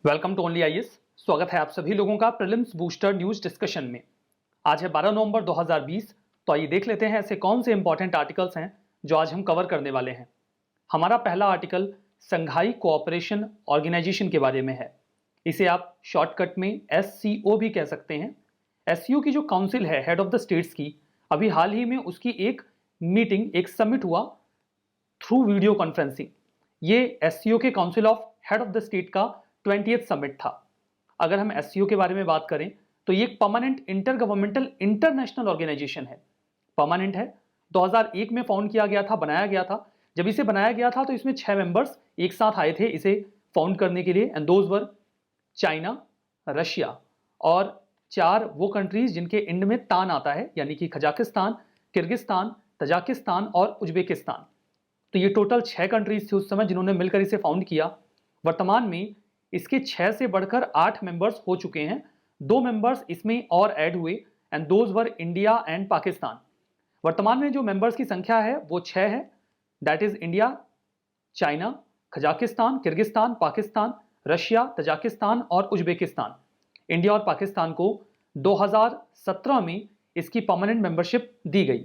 Welcome to only IAS. स्वागत है आप सभी लोगों का प्रीलिम्स बूस्टर न्यूज डिस्कशन में। आज है 12 नवंबर 2020। तो आइए देख लेते हैं ऐसे कौन से इंपॉर्टेंट आर्टिकल्स हैं जो आज हम कवर करने वाले हैं। हमारा पहला आर्टिकल संघाई कोऑपरेशन ऑर्गेनाइजेशन के बारे में है। इसे आप शॉर्टकट में SCO भी कह सकते हैं। SCO की जो काउंसिल है हेड ऑफ द स्टेट्स की, अभी हाल ही में उसकी एक मीटिंग, एक समिट हुआ थ्रू वीडियो कॉन्फ्रेंसिंग। ये SCO के council of head of the state का 20th समिट था। अगर हम SCO के बारे में बात करें तो ये एक permanent inter governmental international organisation है। परमानेंट है, 2001 में फाउंड किया गया था, बनाया गया था। जब इसे बनाया गया था तो इसमें 6 मेंबर्स एक साथ आए थे इसे फाउंड करने के लिए, and those were China, Russia और 4 वो कंट्रीज जिनके एंड में तान आता है, यानी कि कजाकिस्तान, किर्गिस्तान, तजाकिस्तान और उज्बेकिस्तान। तो ये टोटल 6 कंट्रीज थे उस समय जिन्होंने मिलकर इसे फाउंड किया। वर्तमान में इसके 6 से बढ़कर 8 मेंबर्स हो चुके हैं। 2 मेंबर्स इसमें और ऐड हुए, and those were India and Pakistan. वर्तमान में जो मेंबर्स की संख्या है वो 6 है। That is India, China, Kazakhstan, Kyrgyzstan, Pakistan, Russia, Tajikistan और उज्बेकिस्तान। इंडिया और पाकिस्तान को 2017 में इसकी परमानेंट मेंबरशिप दी गई।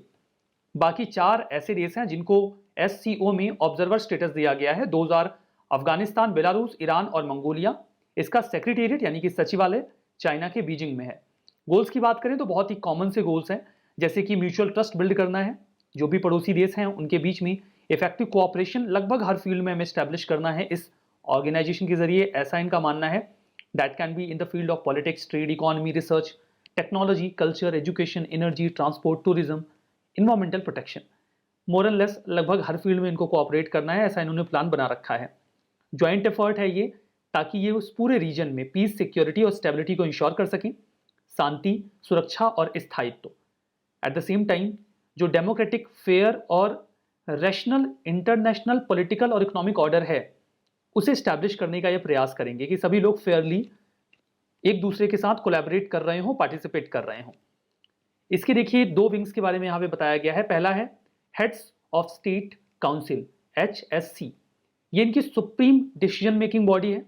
बाकी 4 ऐसे देश हैं जिनको SCO में ऑब्जर्वर स्टेटस दिया गया है। 2000 अफगानिस्तान, बेलारूस, ईरान और मंगोलिया। इसका सेक्रेटेरिएट यानी कि सचिवालय चाइना के बीजिंग में है। गोल्स की बात करें तो बहुत ही कॉमन से गोल्स हैं, जैसे कि म्यूचुअल ट्रस्ट बिल्ड करना है, जो भी पड़ोसी देश हैं उनके बीच में इफेक्टिव कोऑपरेशन लगभग हर फील्ड में हमें स्टैब्लिश करना है इस ऑर्गेनाइजेशन के जरिए, ऐसा इनका मानना है। That can be in the field of politics, trade, economy, research, technology, culture, education, energy, transport, tourism, environmental protection. More and less लगभग हर फील्ड में इनको कोऑपरेट करना है, ऐसा इन्होंने प्लान बना रखा है। ज्वाइंट एफर्ट है ये, ताकि ये उस पूरे रीजन में पीस, सिक्योरिटी और स्टेबिलिटी को इंश्योर कर सकें, शांति, सुरक्षा और स्थायित्व। एट द सेम टाइम जो डेमोक्रेटिक, फेयर और रैशनल इंटरनेशनल पॉलिटिकल और इकोनॉमिक ऑर्डर है उसे स्टैब्लिश करने का ये प्रयास करेंगे कि सभी लोग फेयरली एक दूसरे के साथ कोलैबोरेट कर रहे हों, पार्टिसिपेट कर रहे हों। इसके देखिए 2 विंग्स के बारे में यहाँ पे बताया गया है। पहला है heads of state council, HSC। ये इनकी सुप्रीम डिसीजन मेकिंग बॉडी है,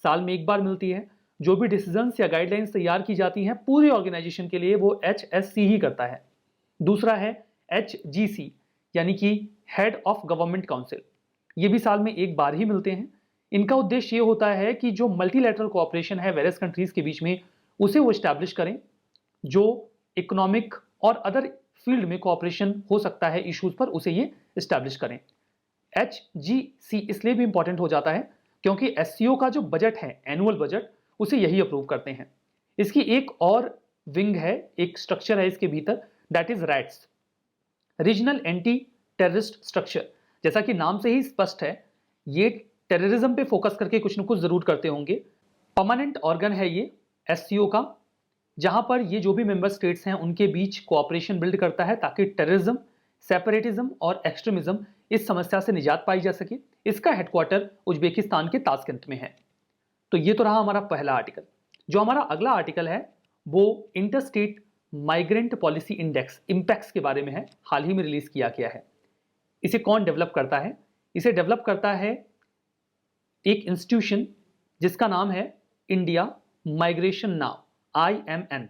साल में एक बार मिलती है। जो भी डिसीजंस या गाइडलाइंस तैयार की जाती हैं पूरे ऑर्गेनाइजेशन के लिए वो HSC ही करता है। दूसरा है HGC, यानी कि हेड ऑफ गवर्नमेंट काउंसिल। ये भी साल में एक बार ही मिलते हैं। इनका उद्देश्य ये होता है कि जो मल्टीलैटरल कोऑपरेशन है वेरियस कंट्रीज के बीच में, उसे वो स्टैब्लिश करें। जो इकोनॉमिक और अदर फील्ड में कोऑपरेशन हो सकता है इश्यूज पर, उसे ये स्टैब्लिश करें। HGC इसलिए भी इंपॉर्टेंट हो जाता है क्योंकि SCO का जो बजट है, एनुअल बजट, उसे यही अप्रूव करते हैं। इसकी एक और विंग है, एक स्ट्रक्चर है इसके भीतर, that is RATS, regional anti terrorist structure. जैसा कि नाम से ही स्पष्ट है, ये टेररिज्म पे फोकस करके कुछ न कुछ जरूर करते होंगे। परमानेंट ऑर्गन है ये SCO का, जहां पर ये जो भी मेंबर स्टेट्स हैं उनके बीच कोऑपरेशन बिल्ड करता है ताकि टेररिज्म, सेपरेटिज्म और एक्सट्रीमिज्म इस समस्या से निजात पाई जा सके। इसका हेडक्वार्टर उज्बेकिस्तान के ताशकंद में है। तो ये तो रहा हमारा पहला आर्टिकल। जो हमारा अगला आर्टिकल है वो interstate migrant policy index, Impex के बारे में है। हाल ही में रिलीज किया गया है। इसे कौन डेवलप करता है? इसे डेवलप करता है एक इंस्टीट्यूशन जिसका नाम है इंडिया माइग्रेशन नाउ, IMN।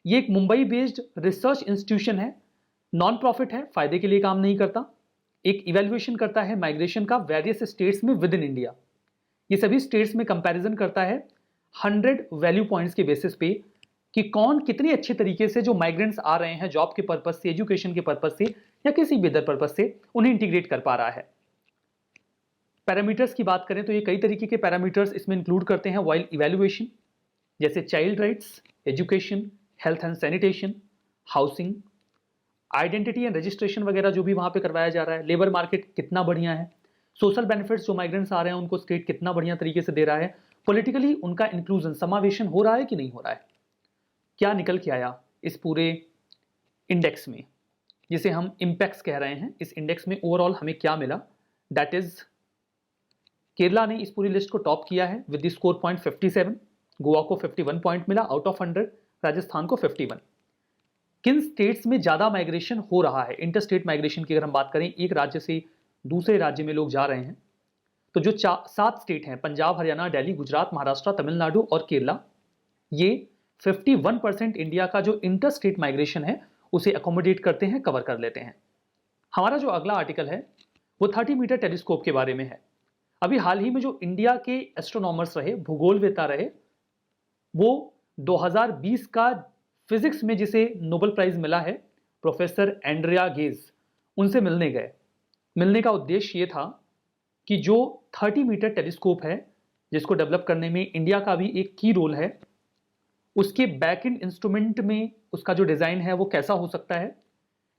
ये एक मुंबई बेस्ड रिसर्च इंस्टीट्यूशन है, नॉन प्रॉफिट है, फायदे के लिए काम नहीं करता। एक इवैल्यूएशन करता है माइग्रेशन का वेरियस स्टेट्स में विद इन इंडिया। ये सभी स्टेट्स में कंपैरिजन करता है 100 वैल्यू पॉइंट्स के बेसिस पे कि कौन कितने अच्छे तरीके से जो माइग्रेंट्स आ रहे हैं जॉब के पर्पज से, एजुकेशन के पर्पज से या किसी भी अदर पर्पज से, उन्हें इंटीग्रेट कर पा रहा है। पैरामीटर्स की बात करें तो ये कई तरीके के पैरामीटर्स इसमें इंक्लूड करते हैं वाइल इवैल्यूएशन, जैसे child rights, education, health and sanitation, housing, identity and registration वगैरह जो भी वहां पे करवाया जा रहा है, लेबर मार्केट कितना बढ़िया है, सोशल बेनिफिट्स जो माइग्रेंट्स आ रहे हैं उनको स्टेट कितना बढ़िया तरीके से दे रहा है, पॉलिटिकली उनका इंक्लूजन, समावेशन हो रहा है कि नहीं हो रहा है। क्या निकल के आया इस पूरे इंडेक्स में, जिसे हम इंपेक्स कह रहे हैं। इस इंडेक्स में ओवरऑल हमें क्या मिला? दैट इज केरला ने इस पूरी लिस्ट को टॉप किया है with the score point 57, Goa को 51 पॉइंट मिला आउट ऑफ 100, राजस्थान को 51। किन स्टेट्स में ज्यादा माइग्रेशन हो रहा है? इंटर स्टेट माइग्रेशन की अगर हम बात करें, एक राज्य से दूसरे राज्य में लोग जा रहे हैं, तो जो 7 स्टेट हैं, पंजाब, हरियाणा, दिल्ली, गुजरात, महाराष्ट्र, तमिलनाडु और केरला, ये 51% इंडिया का जो इंटर स्टेट माइग्रेशन है उसे अकोमोडेट करते हैं, कवर कर लेते हैं। हमारा जो अगला आर्टिकल है वो 30 मीटर टेलीस्कोप के बारे में है। अभी हाल ही में जो इंडिया के एस्ट्रोनॉमर्स रहे, भूगोलवेत्ता रहे, वो 2020 का फिजिक्स में जिसे नोबेल प्राइज मिला है, प्रोफेसर एंड्रिया गेज, उनसे मिलने गए। मिलने का उद्देश्य ये था कि जो 30 मीटर टेलीस्कोप है जिसको डेवलप करने में इंडिया का भी एक की रोल है, उसके बैक एंड इंस्ट्रूमेंट में उसका जो डिजाइन है वो कैसा हो सकता है,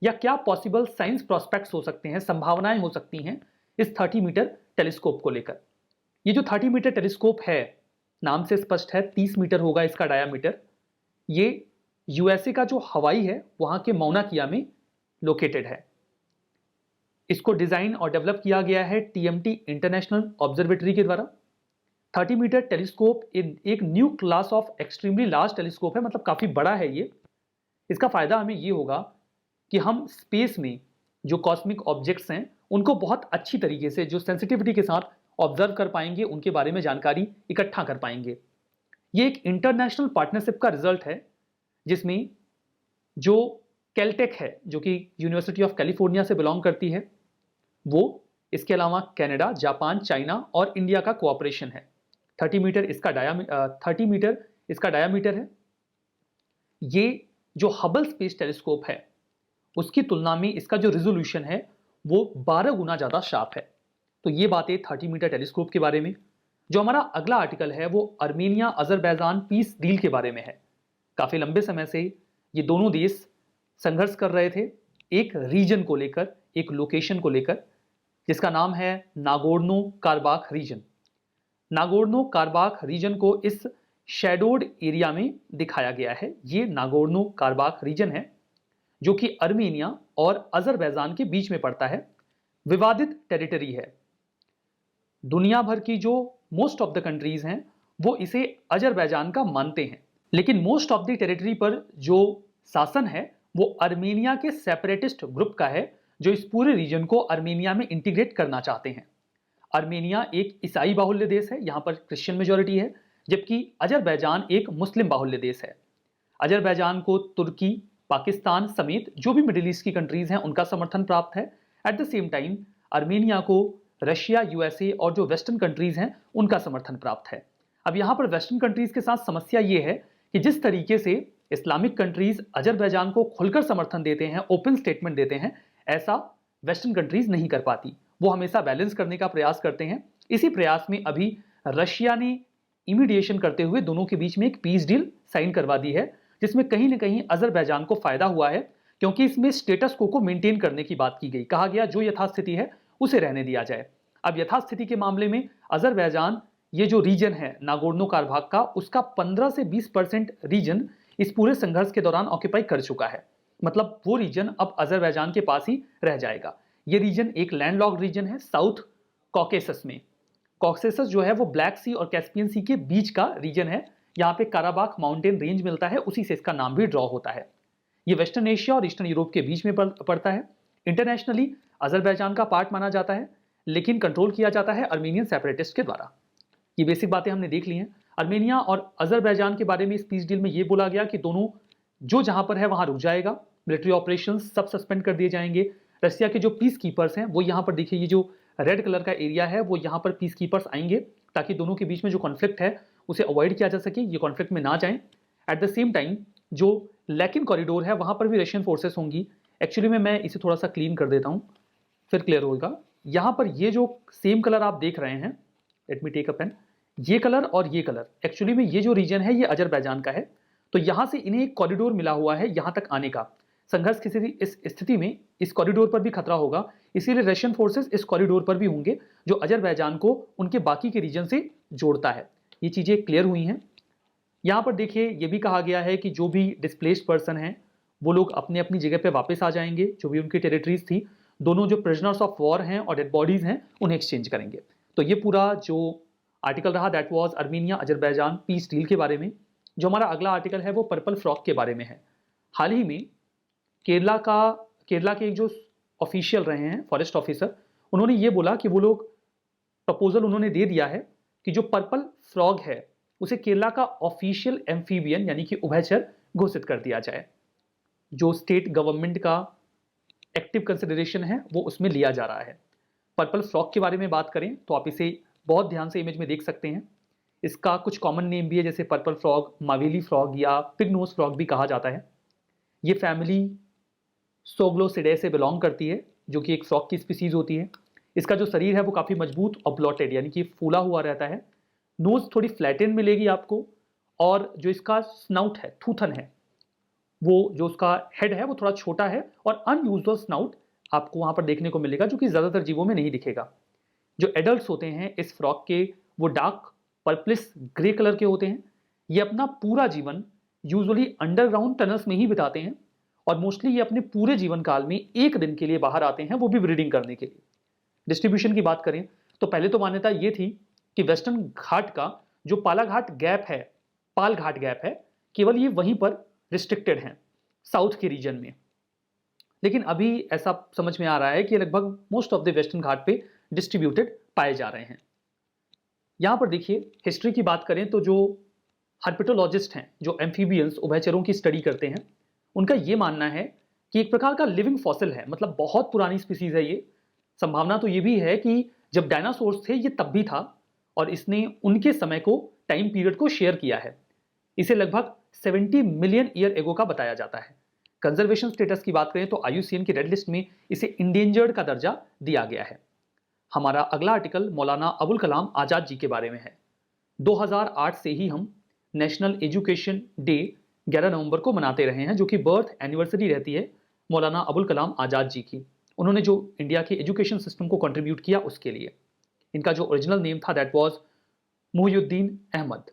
या क्या पॉसिबल साइंस प्रोस्पेक्ट्स हो सकते हैं, संभावनाएं हो सकती हैं इस 30 मीटर टेलीस्कोप को लेकर। ये जो 30 मीटर टेलीस्कोप है, नाम से स्पष्ट है 30 मीटर होगा इसका डायामीटर। ये यूएसए का जो हवाई है वहां के मौना किया में लोकेटेड है। इसको डिजाइन और डेवलप किया गया है टीएमटी इंटरनेशनल ऑब्जर्वेटरी के द्वारा। 30 मीटर टेलीस्कोप एक new class of extremely large telescope है, मतलब काफी बड़ा है ये। इसका फायदा हमें ये होगा कि हम स्पेस में जो कॉस्मिक ऑब्जेक्ट्स हैं उनको बहुत अच्छी तरीके से, जो सेंसिटिविटी के साथ ऑब्जर्व कर पाएंगे, उनके बारे में जानकारी इकट्ठा कर पाएंगे। ये एक इंटरनेशनल पार्टनरशिप का रिजल्ट है जिसमें जो कैलटेक है, जो कि यूनिवर्सिटी ऑफ कैलिफोर्निया से बिलोंग करती है, वो, इसके अलावा कनाडा, जापान, चाइना और इंडिया का कोऑपरेशन है। 30 मीटर इसका डायामीटर है। ये जो हबल स्पेस टेलीस्कोप है उसकी तुलना में इसका जो रिजोल्यूशन है वो 12 गुना ज्यादा शार्प है। तो ये बातें 30 मीटर टेलीस्कोप के बारे में। जो हमारा अगला आर्टिकल है वो अर्मेनिया अजरबैजान पीस डील के बारे में है। काफी लंबे समय से ये दोनों देश संघर्ष कर रहे थे एक रीजन को लेकर, एक लोकेशन को लेकर, जिसका नाम है नागोर्नो कारबाख रीजन। नागोर्नो कारबाख रीजन को इस शैडोड एरिया में दिखाया गया है। ये नागोर्नो कारबाख रीजन है जो कि अर्मेनिया और अजरबैजान के बीच में पड़ता है। विवादित टेरिटरी है। दुनिया भर की जो मोस्ट ऑफ द कंट्रीज हैं वो इसे अजरबैजान का मानते हैं, लेकिन मोस्ट ऑफ द टेरिटरी पर जो शासन है वो अर्मेनिया के सेपरेटिस्ट ग्रुप का है, जो इस पूरे रीजन को अर्मेनिया में इंटीग्रेट करना चाहते हैं। अर्मेनिया एक ईसाई बाहुल्य देश है, यहां पर क्रिश्चियन मेजॉरिटी है, जबकि अजरबैजान एक मुस्लिम बाहुल्य देश है। अजरबैजान को तुर्की, पाकिस्तान समेत जो भी मिडिल ईस्ट की कंट्रीज हैं उनका समर्थन प्राप्त है। At the same time Armenia को रशिया, यूएसए और जो वेस्टर्न कंट्रीज हैं उनका समर्थन प्राप्त है। अब यहां पर वेस्टर्न कंट्रीज के साथ समस्या यह है कि जिस तरीके से इस्लामिक कंट्रीज अजरबैजान को खुलकर समर्थन देते हैं, ओपन स्टेटमेंट देते हैं, ऐसा वेस्टर्न कंट्रीज नहीं कर पाती। वो हमेशा बैलेंस करने का प्रयास करते हैं। इसी प्रयास में अभी रशिया ने इमीडिएशन करते हुए दोनों के बीच में एक पीस डील साइन करवा दी है, जिसमें कहीं ना कहीं अजरबैजान को फायदा हुआ है, क्योंकि इसमें स्टेटस को मेंटेन करने की बात की गई। कहा गया जो यथास्थिति है उसे रहने दिया जाए। अब यथास्थिति के मामले में अजरबैजान, ये जो रीजन है नागोर्नो कारबाख का, उसका 15 से 20% रीजन इस पूरे संघर्ष के दौरान ऑक्यूपाई कर चुका है। मतलब वो रीजन अब अजरबैजान के पास ही रह जाएगा। ये रीजन एक लैंडलॉक्ड रीजन है साउथ कॉकेसस में। कॉकेसस जो है वो ब्लैक सी और कैस्पियन सी के बीच का रीजन है। यहाँ पे काराबाख माउंटेन रेंज मिलता है, उसी से इसका नाम भी ड्रॉ होता है। ये वेस्टर्न एशिया और ईस्टर्न यूरोप के बीच में पड़ता है। इंटरनेशनली अजरबैजान का पार्ट माना जाता है, लेकिन कंट्रोल किया जाता है अर्मेनियन सेपरेटिस्ट के द्वारा। ये बेसिक बातें हमने देख ली हैं। अर्मेनिया और अजरबैजान के बारे में इस पीस डील में ये बोला गया कि दोनों जो जहां पर है वहां रुक जाएगा, मिलिट्री ऑपरेशंस सब सस्पेंड कर दिए जाएंगे। रशिया के जो पीस कीपर्स हैं वो यहाँ पर देखिए, ये जो रेड कलर का एरिया है वो यहाँ पर पीस कीपर्स आएंगे, ताकि दोनों के बीच में जो कॉन्फ्लिक्ट है उसे अवॉइड किया जा सके, ये कॉन्फ्लिक्ट में ना जाएं। एट द सेम टाइम जो लैकिन कॉरिडोर है वहां पर भी रशियन फोर्सेस होंगी। एक्चुअली में मैं इसे थोड़ा सा क्लीन कर देता हूँ, फिर क्लियर होगा। यहाँ पर ये जो सेम कलर आप देख रहे हैं, let me take a pen, ये कलर और ये कलर, एक्चुअली में ये जो रीजन है ये अजरबैजान का है। तो यहां से इन्हें एक कॉरिडोर मिला हुआ है यहां तक आने का। संघर्ष की इस स्थिति में इस कॉरिडोर पर भी खतरा होगा, इसीलिए रशियन फोर्सेस इस कॉरिडोर पर भी होंगे, जो अजरबैजान को उनके बाकी के रीजन से जोड़ता है। ये चीजें क्लियर हुई हैं। यहाँ पर देखिए, ये भी कहा गया है कि जो भी डिस्प्लेस्ड पर्सन हैं वो लोग अपने अपनी जगह पे वापस आ जाएंगे, जो भी उनकी टेरिटरीज थी। दोनों जो प्रिजनर्स ऑफ वॉर हैं और डेड बॉडीज हैं उन्हें एक्सचेंज करेंगे। तो ये पूरा जो आर्टिकल रहा that was Armenia Azerbaijan peace deal के बारे में। जो हमारा अगला आर्टिकल है वो पर्पल फ्रॉक के बारे में है। हाल ही में केरला के एक जो ऑफिशियल रहे हैं, फॉरेस्ट ऑफिसर, उन्होंने ये बोला कि वो लोग प्रपोजल उन्होंने दे दिया है कि जो पर्पल फ्रॉग है उसे केरला का ऑफिशियल एम्फीबियन यानी कि उभयचर घोषित कर दिया जाए। जो स्टेट गवर्नमेंट का एक्टिव कंसिडरेशन है वो उसमें लिया जा रहा है। पर्पल फ्रॉग के बारे में बात करें तो आप इसे बहुत ध्यान से इमेज में देख सकते हैं। इसका कुछ कॉमन नेम भी है, जैसे पर्पल फ्रॉग, मावेली फ्रॉग या पिग नोज फ्रॉग भी कहा जाता है। ये फैमिली सोग्लोसिडे से बिलोंग करती है, जो कि एक फ्रॉग की स्पीसीज होती है। इसका जो शरीर है वो काफ़ी मजबूत और ब्लॉटेड यानी कि फूला हुआ रहता है। नोज थोड़ी फ्लैटेन मिलेगी आपको, और जो इसका स्नाउट है, थूथन है, वो जो उसका हेड है वो थोड़ा छोटा है और अनयूजुअल स्नाउट आपको वहाँ पर देखने को मिलेगा, जो कि ज़्यादातर जीवों में नहीं दिखेगा। जो एडल्ट्स होते हैं इस फ्रॉग के वो डार्क पर्पलिश ग्रे कलर के होते हैं। ये अपना पूरा जीवन यूजुअली अंडरग्राउंड टनल्स में ही बिताते हैं और मोस्टली ये अपने पूरे जीवन काल में एक दिन के लिए बाहर आते हैं, वो भी ब्रीडिंग करने के लिए। डिस्ट्रीब्यूशन की बात करें तो पहले तो मान्यता ये थी कि वेस्टर्न घाट का जो पालाघाट गैप है, पाल घाट गैप है, केवल ये वहीं पर रिस्ट्रिक्टेड हैं साउथ के रीजन में। लेकिन अभी ऐसा समझ में आ रहा है कि लगभग मोस्ट ऑफ द वेस्टर्न घाट पे डिस्ट्रीब्यूटेड पाए जा रहे हैं। यहाँ पर देखिए, हिस्ट्री की बात करें तो जो हर्पेटोलॉजिस्ट हैं, जो एम्फीबियंस उभयचरों की स्टडी करते हैं, उनका ये मानना है कि एक प्रकार का लिविंग फॉसिल है, मतलब बहुत पुरानी स्पीसीज है ये। संभावना तो ये भी है कि जब डायनासोर्स थे ये तब भी था और इसने उनके समय को, टाइम पीरियड को शेयर किया है। इसे लगभग 70 मिलियन ईयर एगो का बताया जाता है। कंजर्वेशन स्टेटस की बात करें तो IUCN की रेड लिस्ट में इसे इंडेंजर्ड का दर्जा दिया गया है। हमारा अगला आर्टिकल मौलाना अबुल कलाम आज़ाद जी के बारे में है। 2008 से ही हम नेशनल एजुकेशन डे 11 नवंबर को मनाते रहे हैं, जो कि बर्थ एनिवर्सरी रहती है मौलाना अबुल कलाम आज़ाद जी की। उन्होंने जो इंडिया के एजुकेशन सिस्टम को कंट्रीब्यूट किया उसके लिए। इनका जो ओरिजिनल नेम था दैट वाज मुहियुद्दीन अहमद।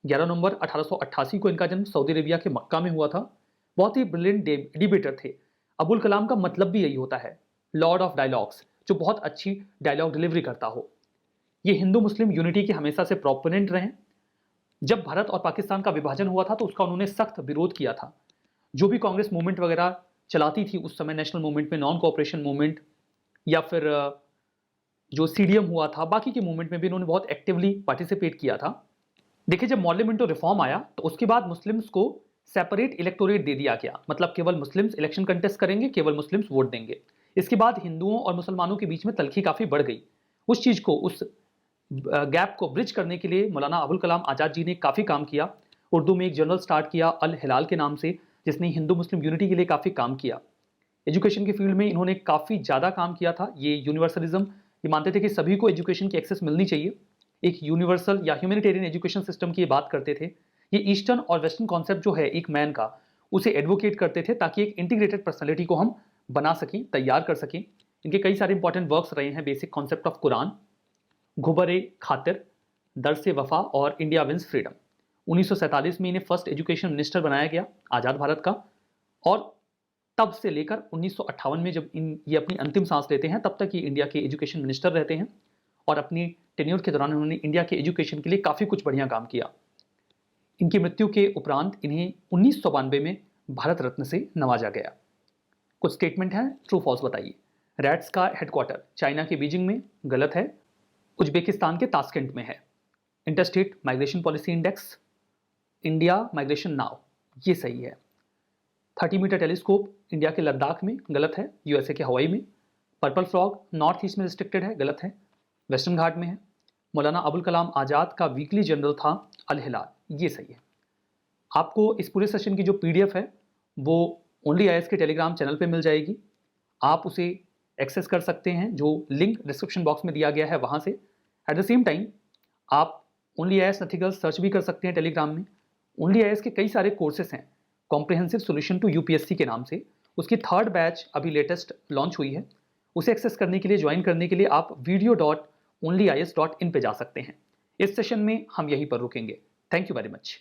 11 नवंबर 1888 को इनका जन्म सऊदी अरेबिया के मक्का में हुआ था। बहुत ही ब्रिलियंट डिबेटर थे। अबुल कलाम का मतलब भी यही होता है, लॉर्ड ऑफ डायलॉग्स, जो बहुत अच्छी डायलॉग डिलीवरी करता हो। ये हिंदू मुस्लिम यूनिटी के हमेशा से प्रोपोनेंट रहे। जब भारत और पाकिस्तान का विभाजन हुआ था तो उसका उन्होंने सख्त विरोध किया था। जो भी कांग्रेस मूवमेंट वगैरह चलाती थी उस समय, नेशनल मूवमेंट में, नॉन कोऑपरेशन मूवमेंट या फिर जो CDM हुआ था, बाकी के मूवमेंट में भी इन्होंने बहुत एक्टिवली पार्टिसिपेट किया था। देखिए, जब मॉडल मिंटो रिफॉर्म आया तो उसके बाद मुस्लिम्स को सेपरेट इलेक्टोरेट दे दिया गया, मतलब केवल मुस्लिम्स इलेक्शन कंटेस्ट करेंगे, केवल मुस्लिम्स वोट देंगे। इसके बाद हिंदुओं और मुसलमानों के बीच में तलखी काफ़ी बढ़ गई। उस चीज़ को, उस गैप को ब्रिज करने के लिए मौलाना अबुल कलाम आज़ाद जी ने काफ़ी काम किया। उर्दू में एक जर्नल स्टार्ट किया अल हिलाल के नाम से, जिसने हिंदू मुस्लिम यूनिटी के लिए काफ़ी काम किया। एजुकेशन के फील्ड में इन्होंने काफ़ी ज़्यादा काम किया था। ये यूनिवर्सलिज्म, ये मानते थे कि सभी को एजुकेशन की एक्सेस मिलनी चाहिए। एक यूनिवर्सल या ह्यूमैनिटेरियन एजुकेशन सिस्टम की ये बात करते थे। ये ईस्टर्न और वेस्टर्न कॉन्सेप्ट जो है एक मैन का, उसे एडवोकेट करते थे ताकि एक इंटीग्रेटेड पर्सनैलिटी को हम बना सकें, तैयार कर सकें। इनके कई सारे इंपॉर्टेंट वर्क्स रहे हैं, बेसिक कॉन्सेप्ट ऑफ कुरान, गुबरे खातिर, दरसे वफा और इंडिया विंस फ्रीडम। 1947 में इन्हें फर्स्ट एजुकेशन मिनिस्टर बनाया गया आज़ाद भारत का, और तब से लेकर 1958 में जब ये अपनी अंतिम सांस लेते हैं तब तक ये इंडिया के एजुकेशन मिनिस्टर रहते हैं। और अपनी टेन्योर के दौरान उन्होंने इंडिया के एजुकेशन के लिए काफ़ी कुछ बढ़िया काम किया। इनकी मृत्यु के उपरांत इन्हें 1992 में भारत रत्न से नवाजा गया। कुछ स्टेटमेंट हैं, ट्रू फॉल्स बताइए। रैट्स का हेडक्वार्टर चाइना के बीजिंग में, गलत है। उज्बेकिस्तान के ताशकेंट में है। Interstate migration policy index, India migration now, ये सही है। 30 मीटर टेलीस्कोप इंडिया के लद्दाख में, गलत है। USA के हवाई में। पर्पल फ्रॉग नॉर्थ ईस्ट में रिस्ट्रिक्टेड है, गलत है। वेस्टर्न घाट में है। मौलाना अबुल कलाम आज़ाद का वीकली जर्नल था अल हिलाल, ये सही है। आपको इस पूरे सेशन की जो PDF है वो ओनली IAS के टेलीग्राम चैनल पे मिल जाएगी। आप उसे एक्सेस कर सकते हैं, जो लिंक डिस्क्रिप्शन बॉक्स में दिया गया है वहाँ से। एट द सेम टाइम आप only IAS nothing else search भी कर सकते हैं टेलीग्राम में। ओनली IAS के कई सारे कोर्सेस हैं, कॉम्प्रिहेंसिव सोल्यूशन टू UPSC के नाम से। उसकी 3rd बैच अभी लेटेस्ट लॉन्च हुई है। उसे एक्सेस करने के लिए, ज्वाइन करने के लिए आप video.onlyis.in पे जा सकते हैं। इस सेशन में हम यहीं पर रुकेंगे। Thank you very much.